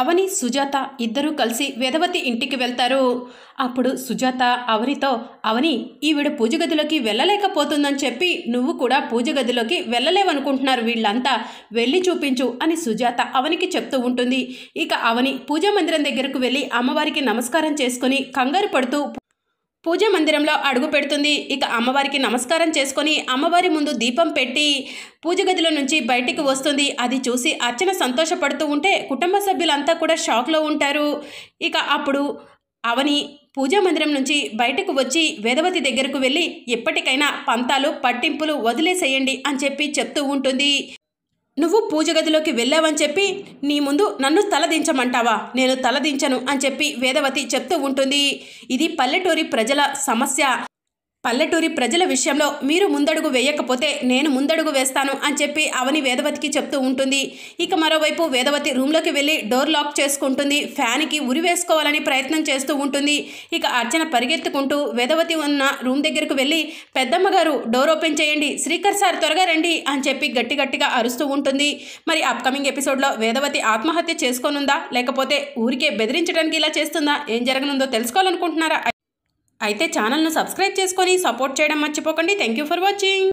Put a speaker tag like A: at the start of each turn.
A: అవని సుజాత ఇద్దరూ కలిసి వేదవతి ఇంటికి వెళ్తారు. అప్పుడు సుజాత అవనితో, అవని ఈవిడ పూజ గదిలోకి వెళ్ళలేకపోతుందని చెప్పి నువ్వు కూడా పూజ గదిలోకి వెళ్ళలేవనుకుంటున్నారు వీళ్ళంతా, వెళ్ళి చూపించు అని సుజాత అవనికి చెప్తూ ఉంటుంది. ఇక అవని పూజా మందిరం దగ్గరకు వెళ్ళి అమ్మవారికి నమస్కారం చేసుకుని కంగారు పడుతూ పూజా మందిరంలో అడుగు పెడుతుంది. ఇక అమ్మవారికి నమస్కారం చేసుకొని అమ్మవారి ముందు దీపం పెట్టి పూజ గదిలో నుంచి బయటికి వస్తుంది. అది చూసి అర్చన సంతోషపడుతూ ఉంటే కుటుంబ సభ్యులంతా కూడా షాక్లో ఉంటారు. ఇక అప్పుడు అవని పూజా మందిరం నుంచి బయటకు వచ్చి వేదవతి దగ్గరకు వెళ్ళి ఎప్పటికైనా పంతాలు పట్టింపులు వదిలేసేయండి అని చెప్పి చెప్తూ ఉంటుంది. నువ్వు పూజ గదిలోకి వెళ్ళావని చెప్పి నీ ముందు నన్ను తలదించమంటావా? నేను తలదించను అని చెప్పి వేదవతి చెప్తూ ఉంటుంది. ఇది పల్లెటూరి ప్రజల సమస్య. పల్లెటూరి ప్రజల విషయంలో మీరు ముందడుగు వేయకపోతే నేను ముందడుగు వేస్తాను అని చెప్పి అవని వేదవతికి చెప్తూ ఉంటుంది. ఇక మరోవైపు వేదవతి రూమ్లోకి వెళ్ళి డోర్ లాక్ చేసుకుంటుంది. ఫ్యాన్కి ఉరి వేసుకోవాలని ప్రయత్నం చేస్తూ ఉంటుంది. ఇక అర్చన పరిగెత్తుకుంటూ వేదవతి ఉన్న రూమ్ దగ్గరకు వెళ్ళి పెద్దమ్మ గారు డోర్ ఓపెన్ చేయండి, శ్రీకర్ సార్ త్వరగా రండి అని చెప్పి గట్టిగా అరుస్తూ ఉంటుంది. మరి అప్కమింగ్ ఎపిసోడ్లో వేదవతి ఆత్మహత్య చేసుకోనుందా, లేకపోతే ఊరికే బెదిరించడానికి ఇలా చేస్తుందా, ఏం జరగనుందో తెలుసుకోవాలనుకుంటున్నారా? అయితే ఛానల్ను సబ్స్క్రైబ్ చేసుకొని సపోర్ట్ చేయడం మర్చిపోకండి. Thank you for watching.